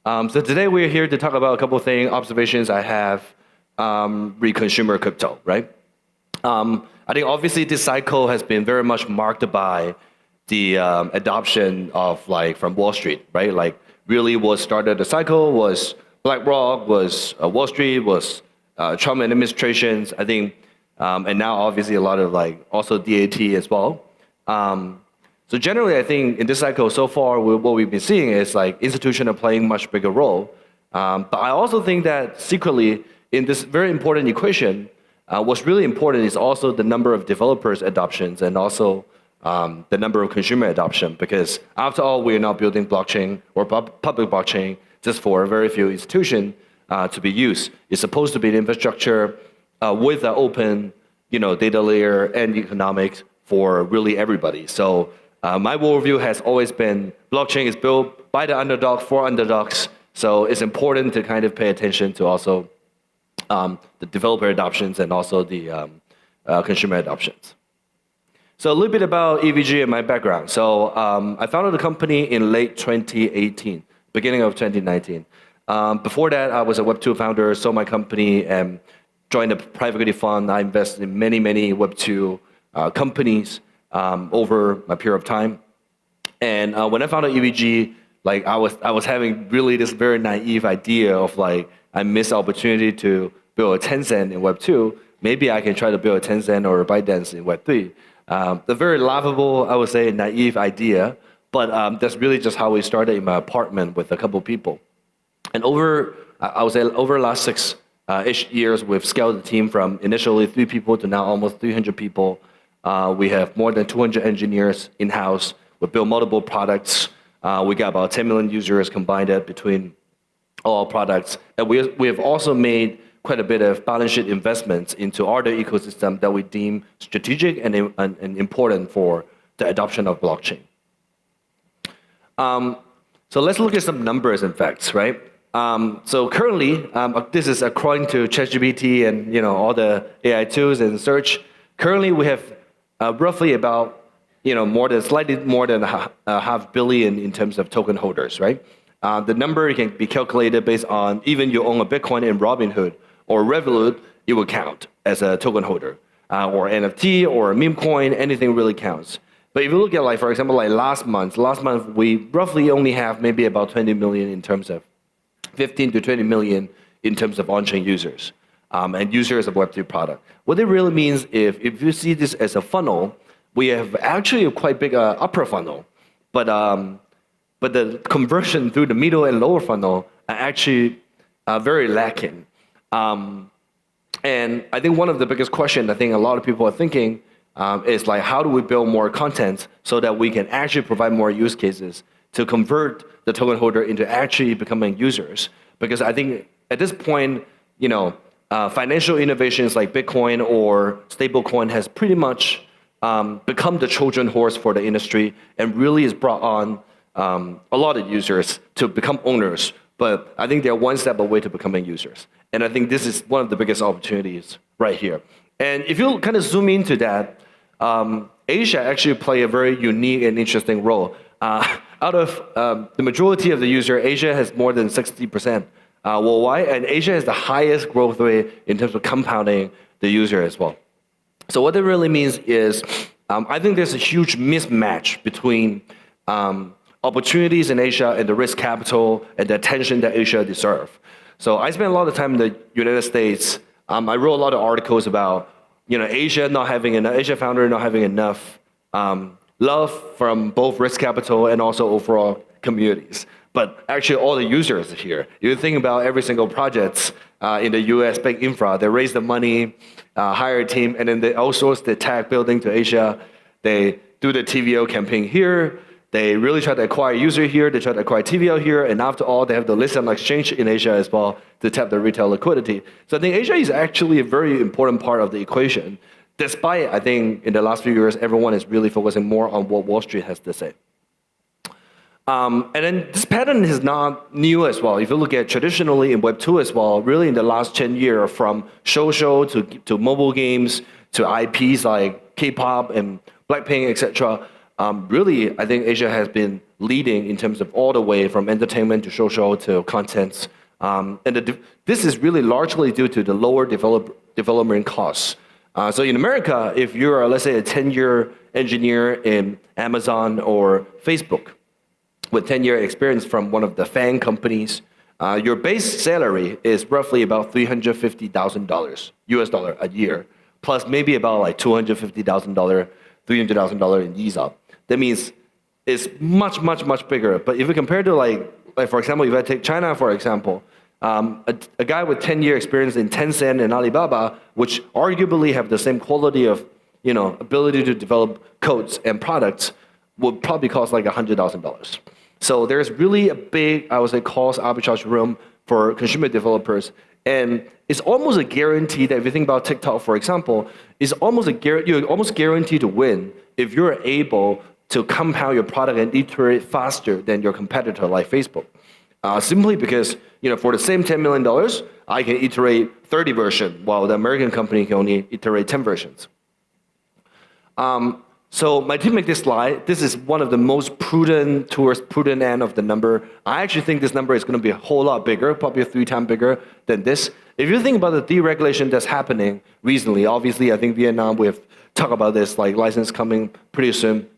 So today we're here to talk about a couple of things, observations I have re consumer crypto, right? I think obviously this cycle has been very much marked by the adoption of from Wall Street, right? Like really what started the cycle was BlackRock, was Wall Street, was Trump administrations, I think, and now obviously a lot of also DAT as well. So generally, I think in this cycle so far, what we've been seeing is institutions are playing much bigger role. But I also think that secretly in this very important equation, what's really important is also the number of developers adoptions and also the number of consumer adoption. Because after all, we are not building blockchain or public blockchain just for a very few institutions to be used. It's supposed to be an infrastructure with an open, data layer and economics for really everybody. So my worldview has always been blockchain is built by the underdog for underdogs. So it's important to kind of pay attention to also the developer adoptions and also the consumer adoptions. So a little bit about EVG and my background. So I founded the company in late 2018, beginning of 2019. Before that, I was a Web2 founder, sold my company and joined a private equity fund. I invested in many Web2 companies over my period of time. And when I founded EVG, I was having really this very naive idea of I missed opportunity to build a Tencent in Web2. Maybe I can try to build a Tencent or a ByteDance in Web3. The very laughable, I would say, naive idea, but that's really just how we started in my apartment with a couple of people. And I would say over the last 6-ish years, we've scaled the team from initially 3 people to now almost 300 people. We have more than 200 engineers in-house. We build multiple products. We got about 10 million users combined between all our products. And we have also made quite a bit of balance sheet investments into other ecosystem that we deem strategic and important for the adoption of blockchain. So let's look at some numbers and facts, right? So currently, this is according to ChatGPT and all the AI tools and search. Currently, we have roughly about slightly more than a half billion in terms of token holders, right? The number can be calculated based on even you own a Bitcoin in Robinhood or Revolut, it will count as a token holder, or NFT or a meme coin, anything really counts. But if you look at for example, last month we roughly only have maybe about 20 million in terms of 15 to 20 million in terms of on-chain users and users of Web3 product. What it really means if you see this as a funnel, we have actually a quite big upper funnel, but the conversion through the middle and lower funnel are actually very lacking. And I think one of the biggest questions I think a lot of people are thinking is how do we build more content so that we can actually provide more use cases to convert the token holder into actually becoming users? Because I think at this point, financial innovations like Bitcoin or stablecoin has pretty much become the Trojan horse for the industry and really has brought on a lot of users to become owners. But I think they're one step away to becoming users. And I think this is one of the biggest opportunities right here. And if you kind of zoom into that, Asia actually play a very unique and interesting role. Out of the majority of the user, Asia has more than 60% worldwide, and Asia has the highest growth rate in terms of compounding the user as well. So what that really means is, I think there's a huge mismatch between opportunities in Asia and the risk capital and the attention that Asia deserves. So I spent a lot of time in the United States. I wrote a lot of articles about Asia founder not having enough love from both risk capital and also overall communities. But actually all the users are here. You think about every single project in the US, big infra, they raise the money, hire a team, and then they outsource the tech building to Asia. They do the TVO campaign here. They really try to acquire user here. They try to acquire TVO here. And after all, they have the list on exchange in Asia as well to tap the retail liquidity. So I think Asia is actually a very important part of the equation. Despite, I think, in the last few years, everyone is really focusing more on what Wall Street has to say. And then this pattern is not new as well. If you look at traditionally in Web2 as well, really in the last 10 years, from social to mobile games to IPs like K-pop and Blackpink, etc. Really, I think Asia has been leading in terms of all the way from entertainment to social to contents. This is really largely due to the lower development costs. So in America, if you're, let's say, a 10-year engineer in Amazon or Facebook with 10-year experience from one of the FANG companies, your base salary is roughly about $350,000 US dollar a year, plus maybe about like $250,000, $300,000 in ESOP. That means it's much, much, much bigger. But if we compare to like for example, if I take China, for example, a guy with 10-year experience in Tencent and Alibaba, which arguably have the same quality of, ability to develop codes and products, would probably cost like $100,000. So there's really a big, I would say, cost arbitrage room for consumer developers. And it's almost a guarantee that if you think about TikTok, for example, you're almost guaranteed to win if you're able to compound your product and iterate faster than your competitor like Facebook. Simply because, for the same $10 million, I can iterate 30 versions, while the American company can only iterate 10 versions. So my team made this slide. This is one of the most prudent end of the number. I actually think this number is going to be a whole lot bigger, probably 3 times bigger than this. If you think about the deregulation that's happening recently, obviously I think Vietnam, we've talked about this, like license coming pretty soon.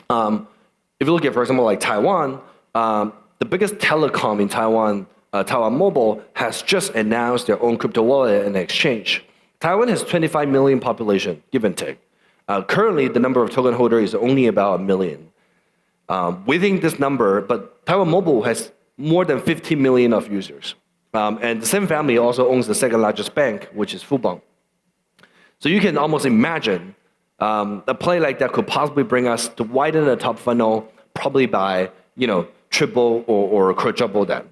If you look at, for example, like Taiwan, the biggest telecom in Taiwan, Taiwan Mobile, has just announced their own crypto wallet and exchange. Taiwan has 25 million population, give and take. Currently, the number of token holders is only about 1 million. Within this number, but Taiwan Mobile has more than 15 million of users. And the same family also owns the second largest bank, which is Fubon. So you can almost imagine a play like that could possibly bring us to widen the top funnel, probably by triple or quadruple that.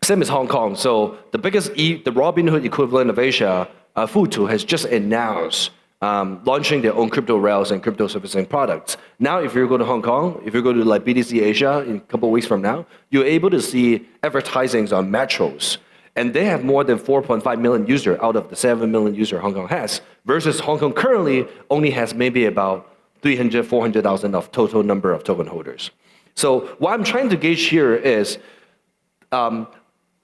Same as Hong Kong. So the biggest, the Robinhood equivalent of Asia, Futu, has just announced launching their own crypto rails and crypto servicing products. Now, if you go to Hong Kong, if you go to like BTC Asia in a couple of weeks from now, you're able to see advertisings on metros. And they have more than 4.5 million users out of the 7 million users Hong Kong has, versus Hong Kong currently only has maybe about 300, 400,000 of total number of token holders. So what I'm trying to gauge here is the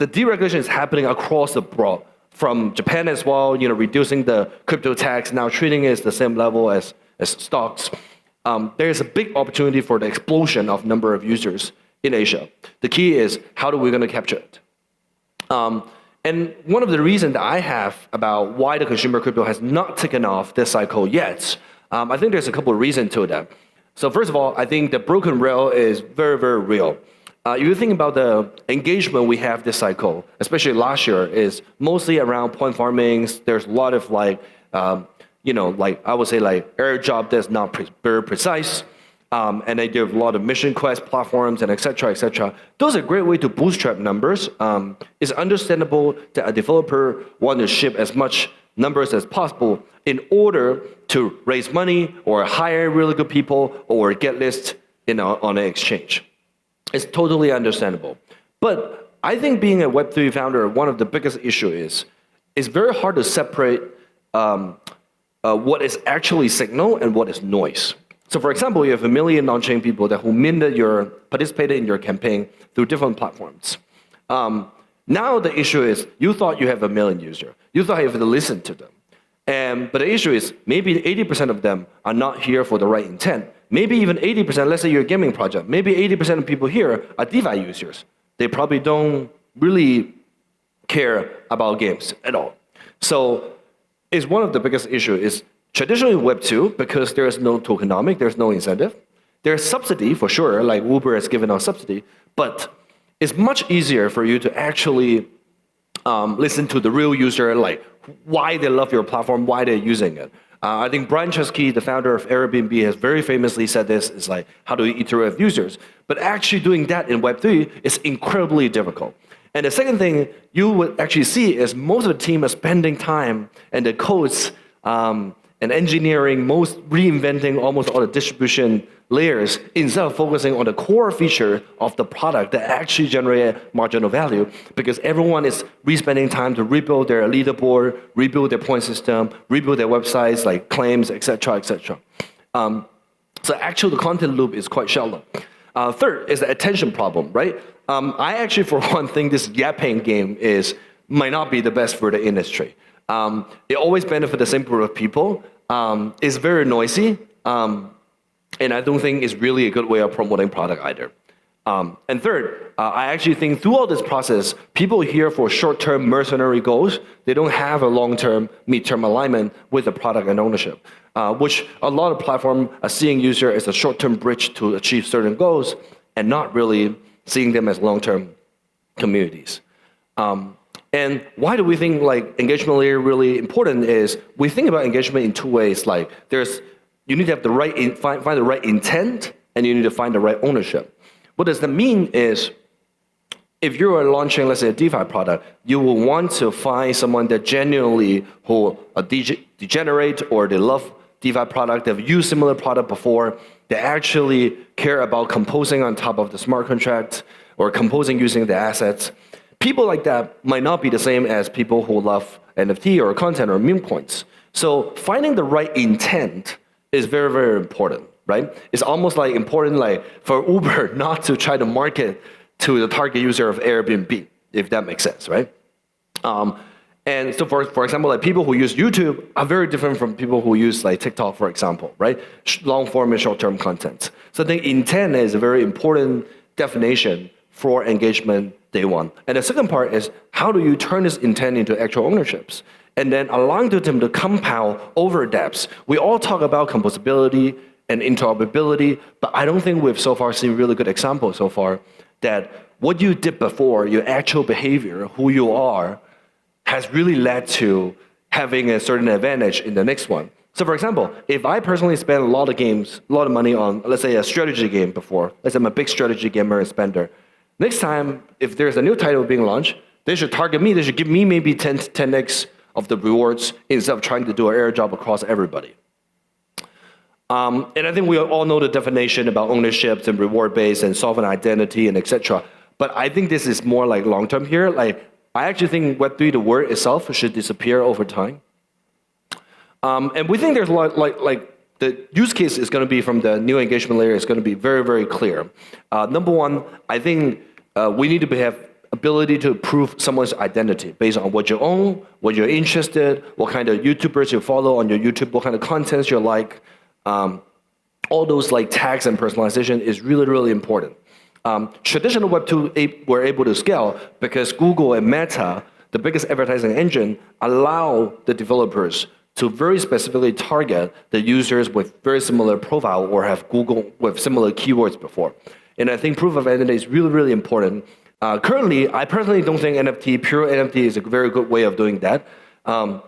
deregulation is happening across the board, from Japan as well, reducing the crypto tax, now treating it as the same level as stocks. There is a big opportunity for the explosion of number of users in Asia. The key is, how are we going to capture it? And one of the reasons that I have about why the consumer crypto has not taken off this cycle yet, I think there's a couple of reasons to that. So first of all, I think the broken rail is very, very real. If you think about the engagement we have this cycle, especially last year, is mostly around point farmings. There's a lot of like I would say like air job that's not very precise. And they do a lot of mission quest platforms and et cetera. Those are a great way to bootstrap numbers. It's understandable that a developer wants to ship as much numbers as possible in order to raise money or hire really good people or get listed on an exchange. It's totally understandable. But I think being a Web3 founder, one of the biggest issues is it's very hard to separate what is actually signal and what is noise. So for example, you have 1 million on-chain people participated in your campaign through different platforms. Now the issue is, you thought you have 1 million users. You thought you have to listen to them. But the issue is, maybe 80% of them are not here for the right intent. Maybe even 80%, let's say you're a gaming project, maybe 80% of people here are DeFi users. They probably don't really care about games at all. So it's one of the biggest issues is traditionally Web2, because there's no tokenomic, there's no incentive. There's subsidy for sure, like Uber has given out subsidy, but it's much easier for you to actually listen to the real user, like why they love your platform, why they're using it. I think Brian Chesky, the founder of Airbnb, has very famously said this, is like, how do you iterate with users? But actually doing that in Web3 is incredibly difficult. And the second thing you would actually see is most of the team are spending time and the codes and engineering, reinventing almost all the distribution layers instead of focusing on the core feature of the product that actually generate marginal value, because everyone is spending time to rebuild their leaderboard, rebuild their point system, rebuild their websites like claims, et cetera. So actually, the content loop is quite shallow. Third is the attention problem, right? I actually, for one, think this yapping game might not be the best for the industry. It always benefits the same group of people. It's very noisy, and I don't think it's really a good way of promoting product either. And third, I actually think throughout this process, people here for short-term mercenary goals, they don't have a long-term, mid-term alignment with the product and ownership, which a lot of platforms are seeing user as a short-term bridge to achieve certain goals and not really seeing them as long-term communities. And why do we think like engagement layer really important is we think about engagement in two ways. Like you need to have the right, find the right intent, and you need to find the right ownership. What does that mean is, if you are launching, let's say, a DeFi product, you will want to find someone that genuinely who are degenerate or they love DeFi product, they've used similar product before, they actually care about composing on top of the smart contract or composing using the assets. People like that might not be the same as people who love NFT or content or meme coins. So finding the right intent is very, very important, right? It's almost like important like for Uber not to try to market to the target user of Airbnb, if that makes sense, right? And so for example, like people who use YouTube are very different from people who use like TikTok, for example, right? Long form and short term content. So I think intent is a very important definition for engagement day one. And the second part is how do you turn this intent into actual ownerships? And then allowing them to compound over depths. We all talk about composability and interoperability, but I don't think we've so far seen really good examples so far that what you did before, your actual behavior, who you are, has really led to having a certain advantage in the next one. So for example, if I personally spend a lot of money on, let's say, a strategy game before, let's say I'm a big strategy gamer and spender, next time, if there's a new title being launched, they should target me, they should give me maybe 10x of the rewards instead of trying to do an airdrop across everybody. And I think we all know the definition about ownerships and reward-based and sovereign identity and etc. But I think this is more like long-term here. Like, I actually think Web3, the word itself, should disappear over time. And we think there's a lot, like the use case is going to be from the new engagement layer is going to be very, very clear. Number one, I think we need to have ability to prove someone's identity based on what you own, what you're interested, what kind of YouTubers you follow on your YouTube, what kind of contents you like. All those like tags and personalization is really, really important. Traditional Web2 were able to scale because Google and Meta, the biggest advertising engine, allow the developers to very specifically target the users with very similar profile or have Google with similar keywords before. And I think proof of identity is really, really important. Currently, I personally don't think pure NFT is a very good way of doing that. I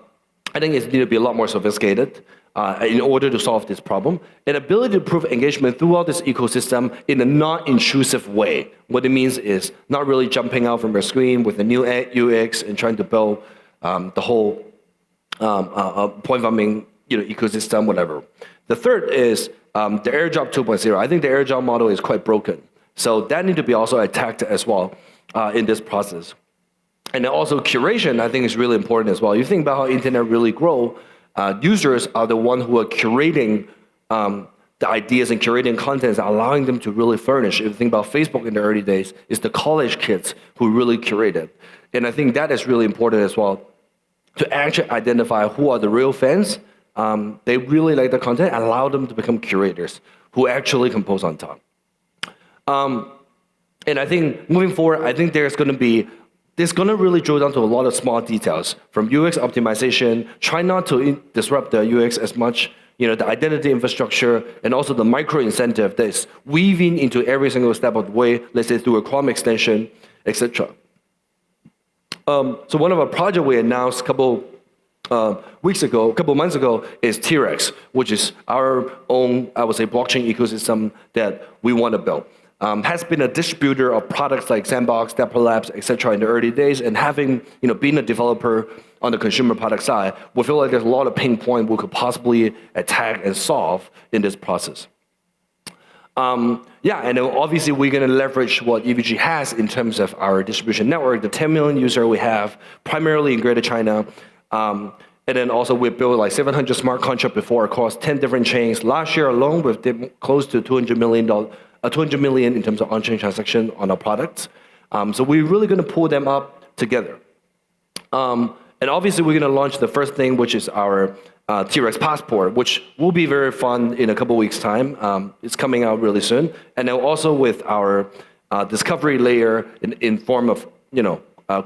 think it needs to be a lot more sophisticated in order to solve this problem. An ability to prove engagement throughout this ecosystem in a non-intrusive way. What it means is not really jumping out from your screen with a new UX and trying to build the whole point farming ecosystem, whatever. The third is the airdrop 2.0. I think the airdrop model is quite broken. So that needs to be also attacked as well in this process. And then also curation, I think, is really important as well. You think about how internet really grow. Users are the one who are curating the ideas and curating contents, allowing them to really furnish. If you think about Facebook in the early days, it's the college kids who really curated. And I think that is really important as well, to actually identify who are the real fans. They really like the content, allow them to become curators who actually compose on top. And I think moving forward, I think there's going to really drill down to a lot of small details from UX optimization, try not to disrupt the UX as much, the identity infrastructure, and also the micro incentive that is weaving into every single step of the way, let's say through a Chrome extension, etc. So one of our projects we announced a couple months ago is T-Rex, which is our own, I would say, blockchain ecosystem that we want to build. Has been a distributor of products like Sandbox, Dapper Labs, etc. in the early days, and having, being a developer on the consumer product side, we feel like there's a lot of pain points we could possibly attack and solve in this process. And then obviously we're going to leverage what EVG has in terms of our distribution network, the 10 million user we have, primarily in Greater China, And then also we built like 700 smart contracts before across 10 different chains. Last year alone, we did close to $200 million in terms of on-chain transaction on our products. So we're really going to pull them up together. And obviously, we're going to launch the first thing, which is our T-Rex Passport, which will be very fun in a couple weeks' time. It's coming out really soon. And then also with our discovery layer in form of,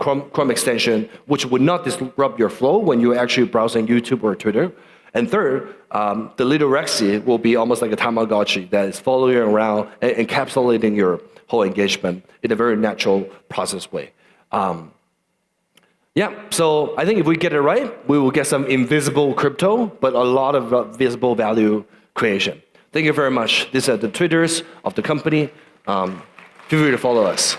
Chrome extension, which would not disrupt your flow when you're actually browsing YouTube or Twitter. And third, the little Rexy will be almost like a Tamagotchi that is following you around and encapsulating your whole engagement in a very natural process way. So I think if we get it right, we will get some invisible crypto, but a lot of visible value creation. Thank you very much. These are the Twitters of the company. Feel free to follow us.